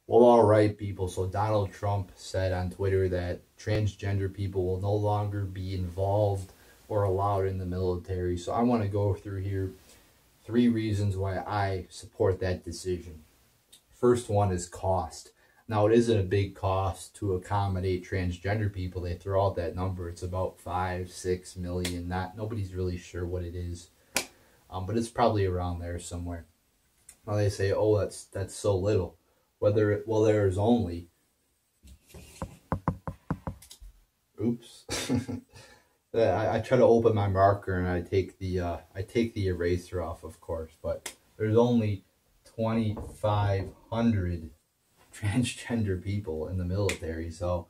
Well, all right, people. So Donald Trump said on Twitter that transgender people will no longer be involved or allowed in the military. So I want to go through here three reasons why I support that decision. First one is cost. Now, it isn't a big cost to accommodate transgender people. They throw out that number. It's about 5-6 million. Nobody's really sure what it is, but it's probably around there somewhere. Now they say, oh, that's so little. Well, there's only, oops. I try to open my marker and I take the eraser off, of course, but there's only 2,500 transgender people in the military. So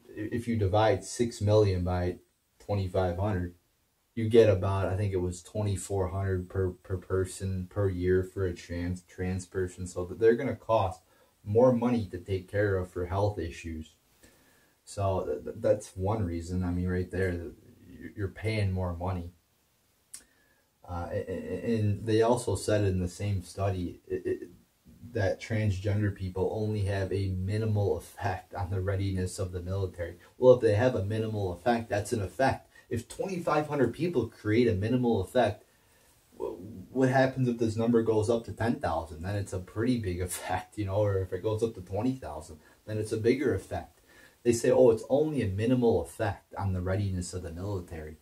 if you divide 6 million by 2,500, you get about, I think it was 2,400 per person per year for a trans person. So that they're going to cost more money to take care of for health issues. So that's one reason. I mean, right there, you're paying more money. And they also said in the same study that transgender people only have a minimal effect on the readiness of the military. Well, if they have a minimal effect, that's an effect. If 2,500 people create a minimal effect, what happens if this number goes up to 10,000? Then it's a pretty big effect, or if it goes up to 20,000, then it's a bigger effect. They say, oh, it's only a minimal effect on the readiness of the military.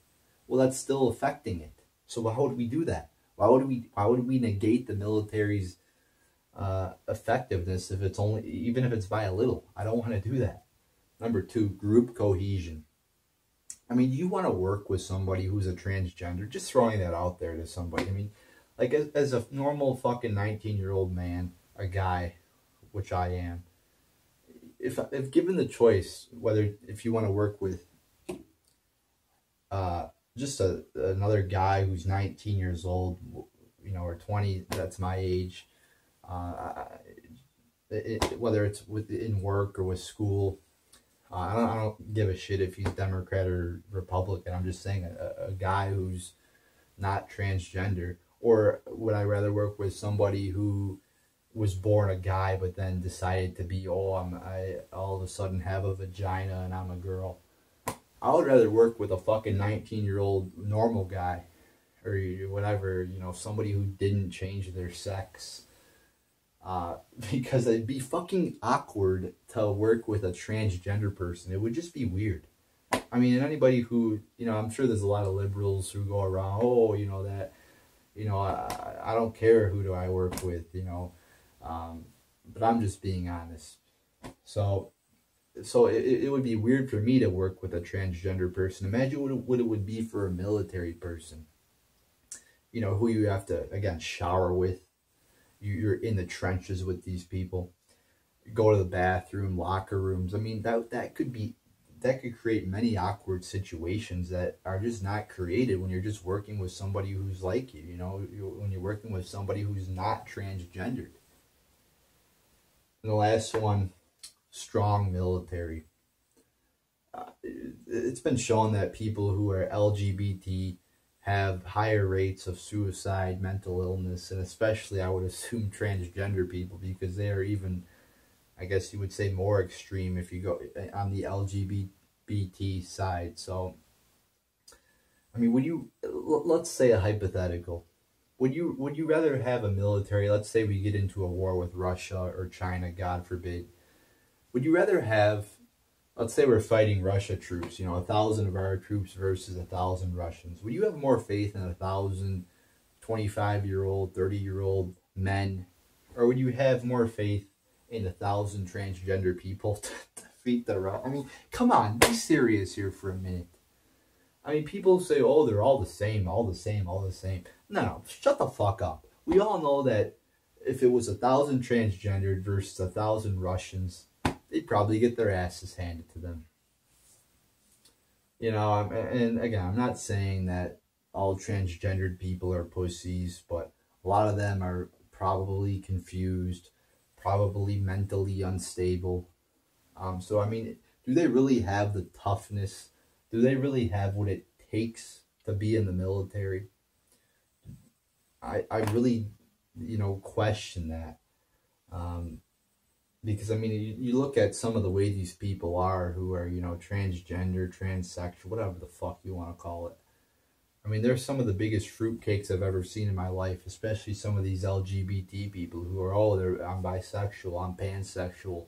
Well, that's still affecting it. So how would we do that? Why would we negate the military's effectiveness if it's only, even if it's by a little? I don't want to do that. Number two, group cohesion. I mean, you want to work with somebody who's a transgender, just throwing that out there to somebody. I mean, like as a normal fucking 19-year-old man, a guy, which I am, if given the choice, whether if you want to work with just another guy who's 19 years old, or 20, that's my age, whether it's in work or with school, I don't give a shit if he's Democrat or Republican. I'm just saying a guy who's not transgender. Or would I rather work with somebody who was born a guy but then decided to be, I all of a sudden have a vagina and I'm a girl? I would rather work with a fucking 19-year-old normal guy or whatever, somebody who didn't change their sex. Because it'd be fucking awkward to work with a transgender person. It would just be weird. I mean, and anybody who, I'm sure there's a lot of liberals who go around, I don't care who do I work with, but I'm just being honest. So it would be weird for me to work with a transgender person. Imagine what it would be for a military person, who you have to, again, shower with. You're in the trenches with these people. You go to the bathroom, locker rooms. I mean, that could create many awkward situations that are just not created when you're just working with somebody who's like you. When you're working with somebody who's not transgendered. And the last one, strong military. It's been shown that people who are LGBT have higher rates of suicide, mental illness, and especially, I would assume, transgender people, because they are even, I guess you would say, more extreme if you go on the LGBT side. So, I mean, let's say a hypothetical. Would you rather have a military, let's say we get into a war with Russia or China, God forbid. Would you rather have, let's say we're fighting Russia troops, 1,000 of our troops versus 1,000 Russians. Would you have more faith in 1,000 25-year-old, 30-year-old men? Or would you have more faith in 1,000 transgender people to defeat the Russians? I mean, come on, be serious here for a minute. I mean, people say, oh, they're all the same, all the same, all the same. No, shut the fuck up. We all know that if it was 1,000 transgendered versus 1,000 Russians, they'd probably get their asses handed to them. And again, I'm not saying that all transgendered people are pussies, but a lot of them are probably confused, probably mentally unstable. So, I mean, do they really have the toughness? Do they really have what it takes to be in the military? I really, question that. Because I mean, you look at some of the way these people are, who are, you know, transgender, transsexual, whatever the fuck you want to call it. I mean, they're some of the biggest fruitcakes I've ever seen in my life, especially some of these LGBT people who are, oh, I'm bisexual, I'm pansexual.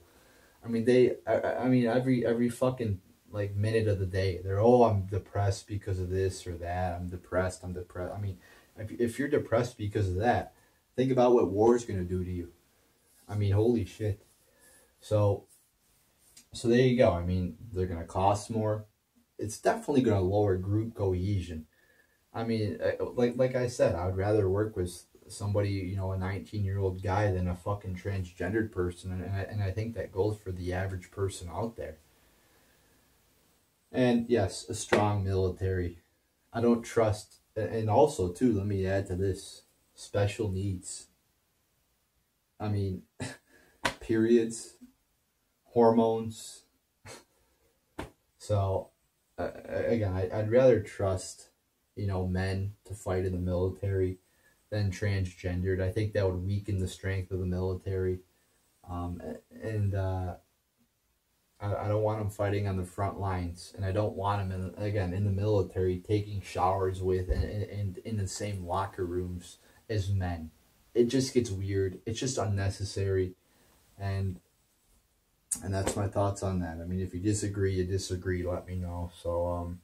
I mean, I mean, every fucking like minute of the day, they're, oh, I'm depressed because of this or that. I'm depressed. I'm depressed. I mean, if you're depressed because of that, think about what war is gonna do to you. I mean, holy shit. So, so there you go. I mean, they're gonna cost more. It's definitely gonna lower group cohesion. I mean, like I said, I would rather work with somebody, you know, a 19-year-old guy than a fucking transgendered person, and I think that goes for the average person out there. And yes, a strong military. I don't trust, and also too, let me add to this, special needs. I mean, periods, hormones. So, again, I'd rather trust, you know, men to fight in the military than transgendered. I think that would weaken the strength of the military. And I don't want them fighting on the front lines, and I don't want them again in the military taking showers with and in the same locker rooms as men. It just gets weird. It's just unnecessary, and that's my thoughts on that. I mean, if you disagree, you disagree. Let me know. So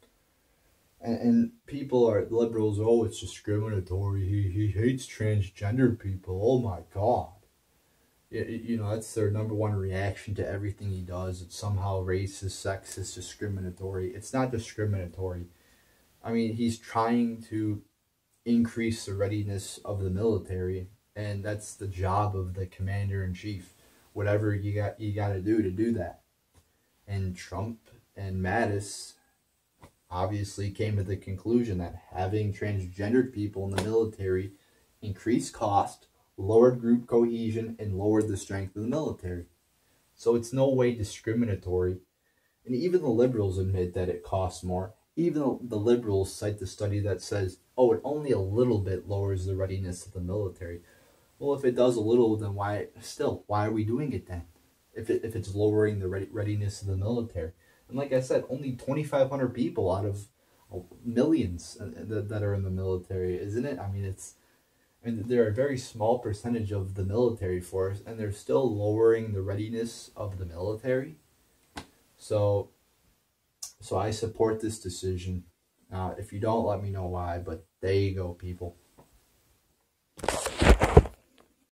and people are liberals. Oh, it's discriminatory. He hates transgender people. Oh my god. You know, that's their number one reaction to everything he does. It's somehow racist, sexist, discriminatory. It's not discriminatory. I mean, he's trying to increase the readiness of the military, and that's the job of the commander-in-chief. Whatever you got to do that. And Trump and Mattis obviously came to the conclusion that having transgendered people in the military increased cost, lowered group cohesion, and lowered the strength of the military. So it's no way discriminatory. And even the liberals admit that it costs more. Even the liberals cite the study that says, oh, it only a little bit lowers the readiness of the military. Well, if it does a little, then why are we doing it then? If it's lowering the readiness of the military. And like I said, only 2,500 people out of millions that are in the military, isn't it? I mean, and they're a very small percentage of the military force, and they're still lowering the readiness of the military. So I support this decision. If you don't, let me know why, but there you go, people.